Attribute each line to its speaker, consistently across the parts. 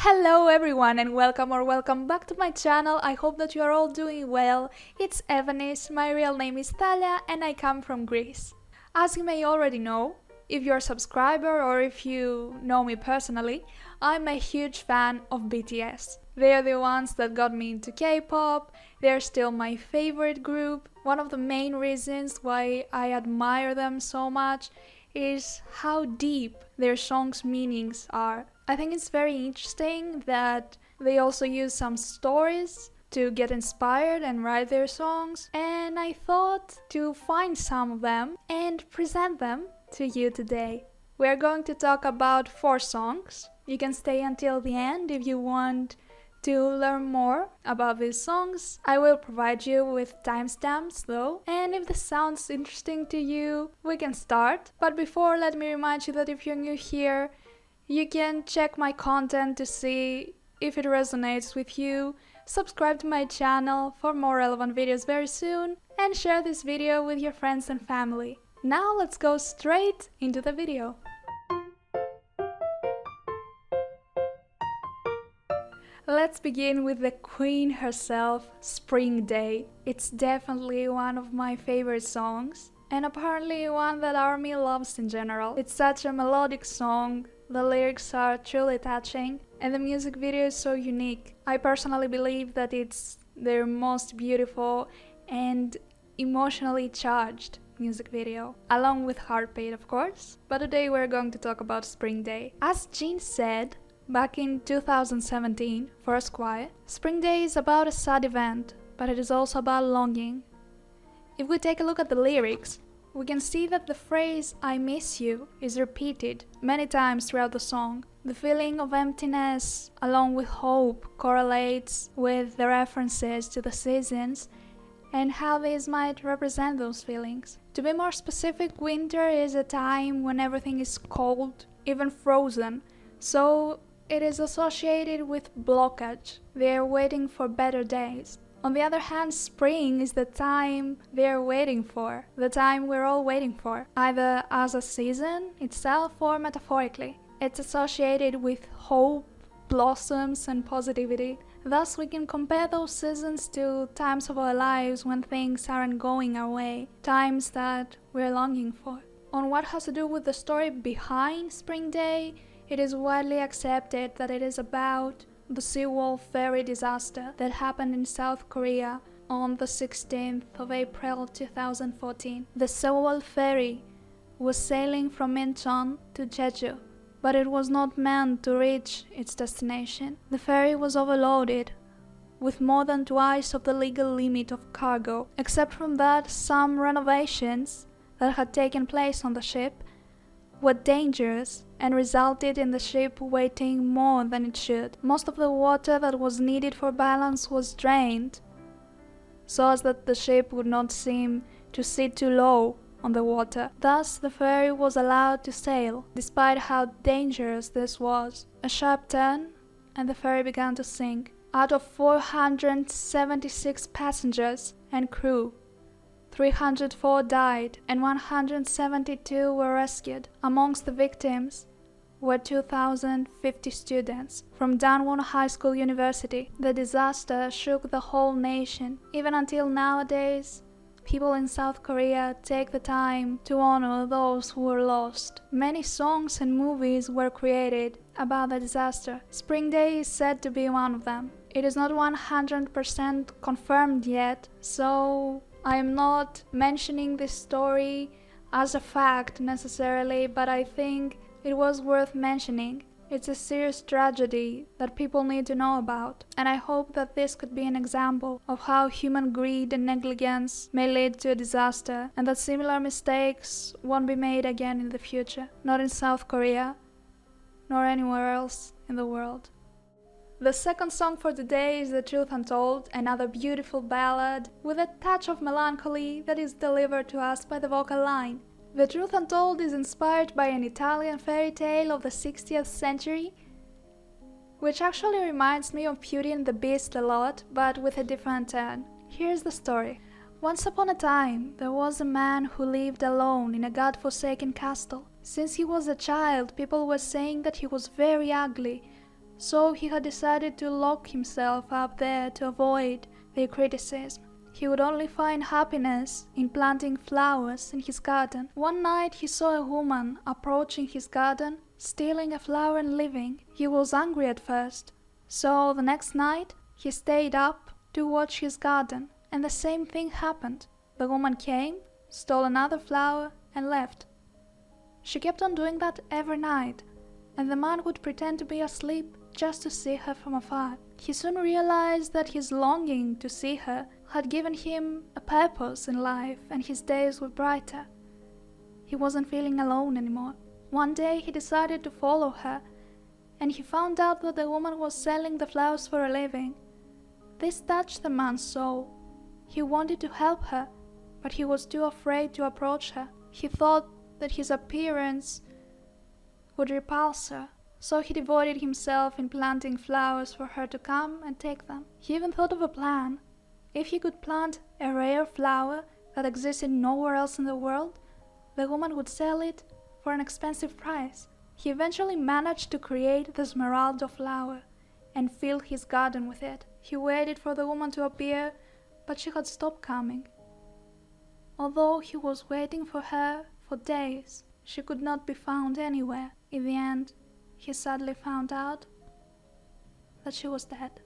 Speaker 1: Hello everyone and welcome back to my channel. I hope that you are all doing well. It's Eveniss, my real name is Talia and I come from Greece. As you may already know, if you're a subscriber or if you know me personally, I'm a huge fan of BTS. They're the ones that got me into K-pop, they're still my favorite group. One of the main reasons why I admire them so much is how deep their songs' meanings are. I think it's very interesting that they also use some stories to get inspired and write their songs, and I thought to find some of them and present them to you today. We are going to talk about 4 songs. You can stay until the end if you want to learn more about these songs. I will provide you with timestamps though, and if this sounds interesting to you, we can start. But before, let me remind you that if you're new here, you can check my content to see if it resonates with you, subscribe to my channel for more relevant videos very soon, and share this video with your friends and family. Now let's go straight into the video. Let's begin with the queen herself, Spring Day. It's definitely one of my favorite songs, and apparently one that ARMY loves in general. It's such a melodic song, the lyrics are truly touching, and the music video is so unique. I personally believe that it's their most beautiful and emotionally charged music video, along with Heartbeat of course. But today we're going to talk about Spring Day. As Jean said back in 2017 for Esquire, Spring Day is about a sad event, but it is also about longing. If we take a look at the lyrics, we can see that the phrase "I miss you" is repeated many times throughout the song. The feeling of emptiness along with hope correlates with the references to the seasons and how these might represent those feelings. To be more specific, winter is a time when everything is cold, even frozen, so it is associated with blockage. They are waiting for better days. On the other hand, spring is the time they're waiting for, the time we're all waiting for, either as a season itself or metaphorically. It's associated with hope, blossoms, and positivity. Thus, we can compare those seasons to times of our lives when things aren't going our way, times that we're longing for. On what has to do with the story behind Spring Day, it is widely accepted that it is about the seawall ferry disaster that happened in South Korea on the 16th of April 2014. The seawall ferry was sailing from Incheon to Jeju, but it was not meant to reach its destination. The ferry was overloaded with more than twice of the legal limit of cargo. Except from that, some renovations that had taken place on the ship were dangerous and resulted in the ship weighing more than it should. Most of the water that was needed for balance was drained, so as that the ship would not seem to sit too low on the water. Thus, the ferry was allowed to sail, despite how dangerous this was. A sharp turn, and the ferry began to sink. Out of 476 passengers and crew, 304 died and 172 were rescued. Amongst the victims were 2,050 students from Danwon High School University. The disaster shook the whole nation. Even until nowadays, people in South Korea take the time to honor those who were lost. Many songs and movies were created about the disaster. Spring Day is said to be one of them. It is not 100% confirmed yet, so I am not mentioning this story as a fact necessarily, but I think it was worth mentioning. It's a serious tragedy that people need to know about, and I hope that this could be an example of how human greed and negligence may lead to a disaster, and that similar mistakes won't be made again in the future, not in South Korea, nor anywhere else in the world. The second song for today is The Truth Untold, another beautiful ballad with a touch of melancholy that is delivered to us by the vocal line. The Truth Untold is inspired by an Italian fairy tale of the 60th century, which actually reminds me of Beauty and the Beast a lot, but with a different turn. Here's the story. Once upon a time, there was a man who lived alone in a god-forsaken castle. Since he was a child, people were saying that he was very ugly, so he had decided to lock himself up there to avoid their criticism. He would only find happiness in planting flowers in his garden. One night he saw a woman approaching his garden, stealing a flower and leaving. He was angry at first, so the next night he stayed up to watch his garden, and the same thing happened. The woman came, stole another flower and left. She kept on doing that every night, and the man would pretend to be asleep just to see her from afar. He soon realized that his longing to see her had given him a purpose in life, and his days were brighter. He wasn't feeling alone anymore. One day he decided to follow her, and he found out that the woman was selling the flowers for a living. This touched the man's soul. He wanted to help her, but he was too afraid to approach her. He thought that his appearance would repulse her, so he devoted himself in planting flowers for her to come and take them. He even thought of a plan. If he could plant a rare flower that existed nowhere else in the world, the woman would sell it for an expensive price. He eventually managed to create the Smeralda flower and fill his garden with it. He waited for the woman to appear, but she had stopped coming. Although he was waiting for her for days, she could not be found anywhere. In the end, he sadly found out that she was dead.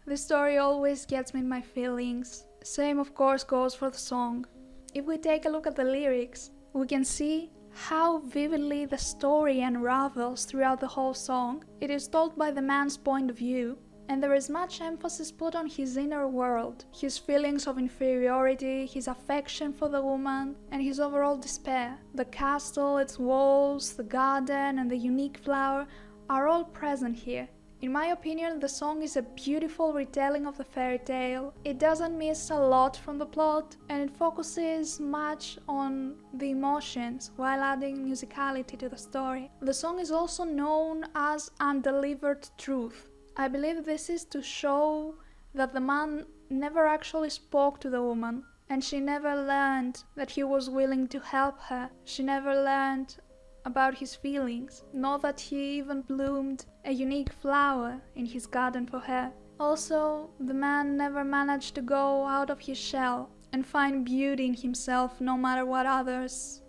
Speaker 1: This story always gets me in my feelings. Same of course goes for the song. If we take a look at the lyrics, we can see how vividly the story unravels throughout the whole song. It is told by the man's point of view, and there is much emphasis put on his inner world, his feelings of inferiority, his affection for the woman, and his overall despair. The castle, its walls, the garden, and the unique flower are all present here. In my opinion, the song is a beautiful retelling of the fairy tale. It doesn't miss a lot from the plot, and it focuses much on the emotions while adding musicality to the story. The song is also known as Undelivered Truth. I believe this is to show that the man never actually spoke to the woman, and she never learned that he was willing to help her. She never learned about his feelings, nor that he even bloomed a unique flower in his garden for her. Also, the man never managed to go out of his shell and find beauty in himself no matter what others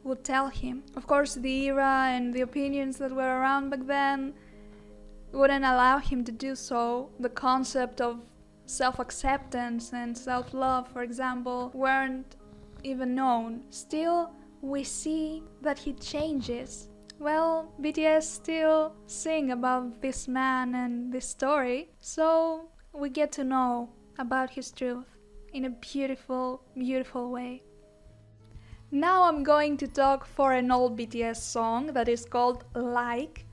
Speaker 1: would tell him. Of course, the era and the opinions that were around back then wouldn't allow him to do so. The concept of self-acceptance and self-love, for example, weren't even known. Still, we see that he changes. Well, BTS still sing about this man and this story, so we get to know about his truth in a beautiful, beautiful way. Now I'm going to talk for an old BTS song that is called Like.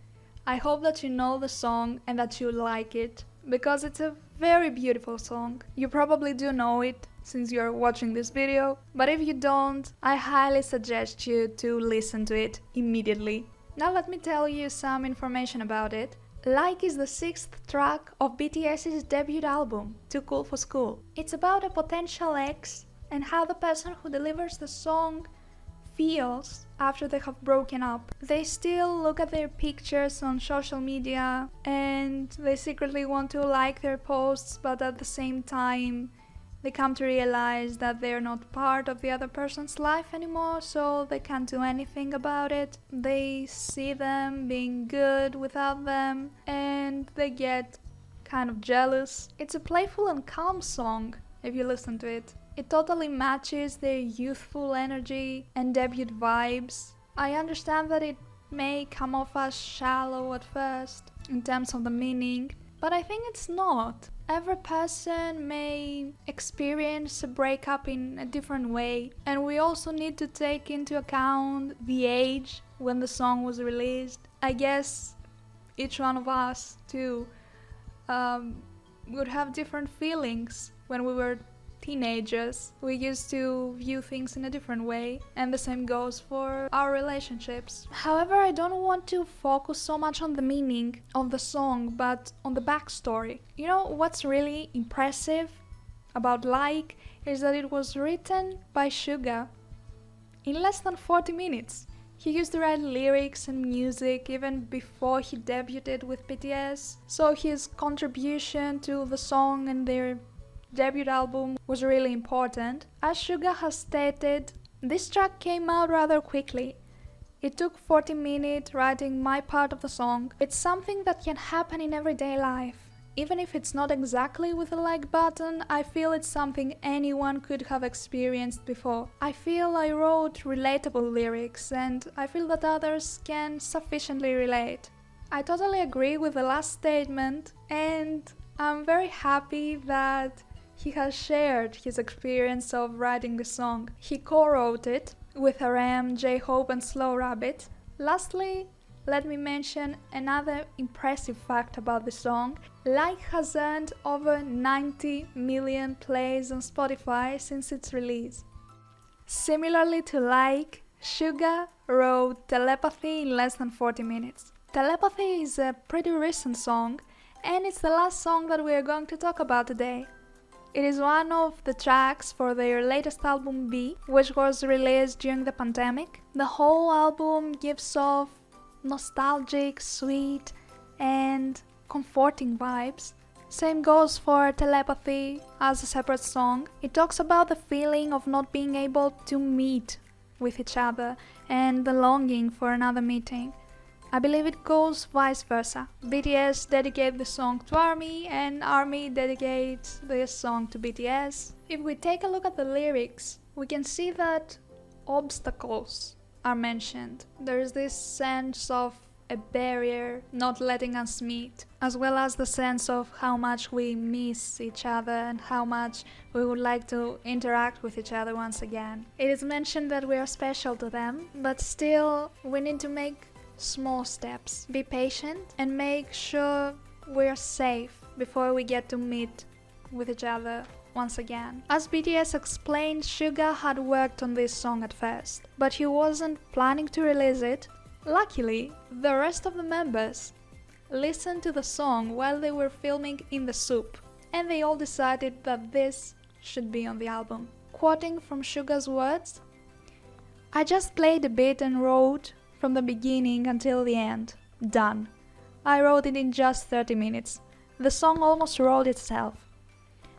Speaker 1: I hope that you know the song and that you like it, because it's a very beautiful song. You probably do know it since you're watching this video, but if you don't, I highly suggest you to listen to it immediately. Now let me tell you some information about it. Like is the 6th track of BTS's debut album, Too Cool for School. It's about a potential ex and how the person who delivers the song feels after they have broken up. They still look at their pictures on social media and they secretly want to like their posts, but at the same time they come to realize that they're not part of the other person's life anymore, so they can't do anything about it. They see them being good without them and they get kind of jealous. It's a playful and calm song if you listen to it. It totally matches their youthful energy and debut vibes. I understand that it may come off as shallow at first in terms of the meaning, but I think it's not. Every person may experience a breakup in a different way, and we also need to take into account the age when the song was released. I guess each one of us too would have different feelings when we were teenagers. We used to view things in a different way, and the same goes for our relationships. However, I don't want to focus so much on the meaning of the song, but on the backstory. You know what's really impressive about Like is that it was written by Suga in less than 40 minutes. He used to write lyrics and music even before he debuted with BTS, so his contribution to the song and their debut album was really important. As Suga has stated, this track came out rather quickly. It took 40 minutes writing my part of the song. It's something that can happen in everyday life. Even if it's not exactly with a like button, I feel it's something anyone could have experienced before. I feel I wrote relatable lyrics and I feel that others can sufficiently relate. I totally agree with the last statement and I'm very happy that he has shared his experience of writing the song. He co-wrote it with RM, J-Hope and Slow Rabbit. Lastly, let me mention another impressive fact about the song. Like has earned over 90 million plays on Spotify since its release. Similarly to Like, Suga wrote Telepathy in less than 40 minutes. Telepathy is a pretty recent song and it's the last song that we are going to talk about today. It is one of the tracks for their latest album B, which was released during the pandemic. The whole album gives off nostalgic, sweet and comforting vibes. Same goes for Telepathy as a separate song. It talks about the feeling of not being able to meet with each other and the longing for another meeting. I believe it goes vice versa. BTS dedicate the song to ARMY and ARMY dedicates this song to BTS. If we take a look at the lyrics, we can see that obstacles are mentioned. There is this sense of a barrier not letting us meet, as well as the sense of how much we miss each other and how much we would like to interact with each other once again. It is mentioned that we are special to them, but still we need to make small steps, be patient and make sure we're safe before we get to meet with each other once again. As BTS explained, Suga had worked on this song at first, but he wasn't planning to release it. Luckily, the rest of the members listened to the song while they were filming in the soup, and they all decided that this should be on the album. Quoting from Suga's words, "I just played a bit and wrote from the beginning until the end. Done. I wrote it in just 30 minutes. The song almost wrote itself.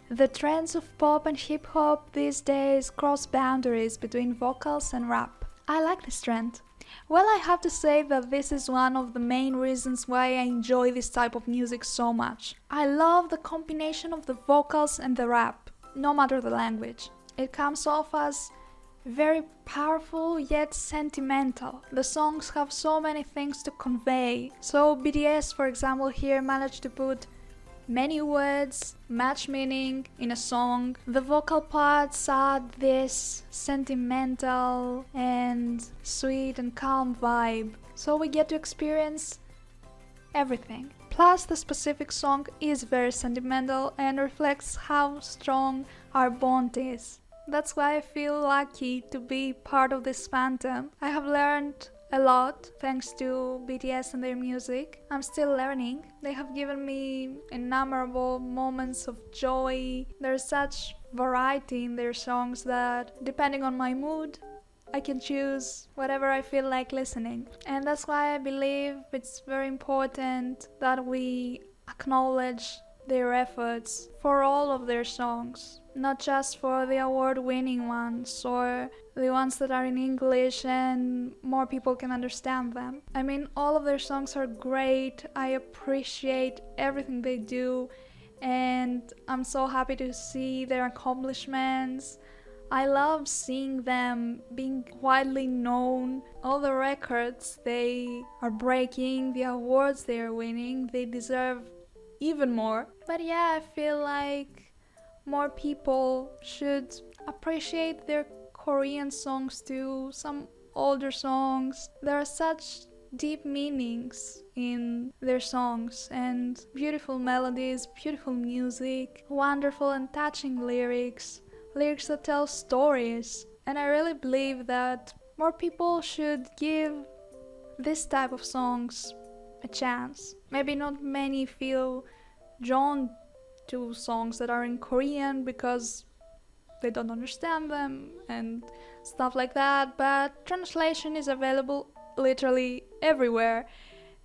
Speaker 1: The trends of pop and hip-hop these days cross boundaries between vocals and rap. I like this trend. Well, I have to say that this is one of the main reasons why I enjoy this type of music so much. I love the combination of the vocals and the rap, no matter the language. It comes off as very powerful yet sentimental. The songs have so many things to convey. So BTS, for example, here managed to put many words, much meaning in a song. The vocal parts add this sentimental and sweet and calm vibe. So we get to experience everything. Plus, the specific song is very sentimental and reflects how strong our bond is. That's why I feel lucky to be part of this fandom. I have learned a lot thanks to BTS and their music. I'm still learning. They have given me innumerable moments of joy. There's such variety in their songs that, depending on my mood, I can choose whatever I feel like listening. And that's why I believe it's very important that we acknowledge their efforts for all of their songs, not just for the award-winning ones or the ones that are in English and more people can understand them. I mean, all of their songs are great. I appreciate everything they do and I'm so happy to see their accomplishments. I love seeing them being widely known, all the records they are breaking, the awards they are winning. They deserve even more. But yeah, I feel like more people should appreciate their Korean songs too, some older songs. There are such deep meanings in their songs and beautiful melodies, beautiful music, wonderful and touching lyrics that tell stories. And I really believe that more people should give this type of songs a chance. Maybe not many feel drawn to songs that are in Korean because they don't understand them and stuff like that, but translation is available literally everywhere.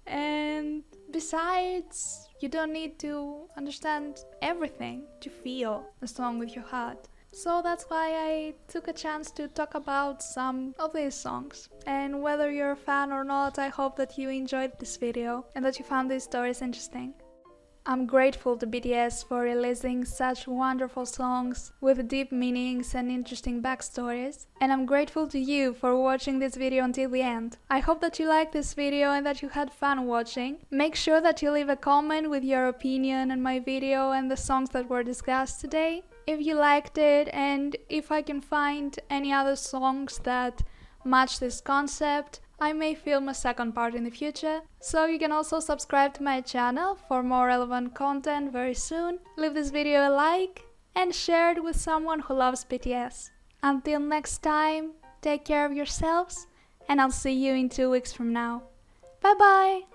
Speaker 1: And besides, you don't need to understand everything to feel a song with your heart. So that's why I took a chance to talk about some of these songs. And whether you're a fan or not, I hope that you enjoyed this video and that you found these stories interesting. I'm grateful to BTS for releasing such wonderful songs with deep meanings and interesting backstories. And I'm grateful to you for watching this video until the end. I hope that you liked this video and that you had fun watching. Make sure that you leave a comment with your opinion on my video and the songs that were discussed today. If you liked it and if I can find any other songs that match this concept, I may film a second part in the future, so you can also subscribe to my channel for more relevant content very soon. Leave this video a like and share it with someone who loves BTS. Until next time, take care of yourselves and I'll see you in 2 weeks from now. Bye bye!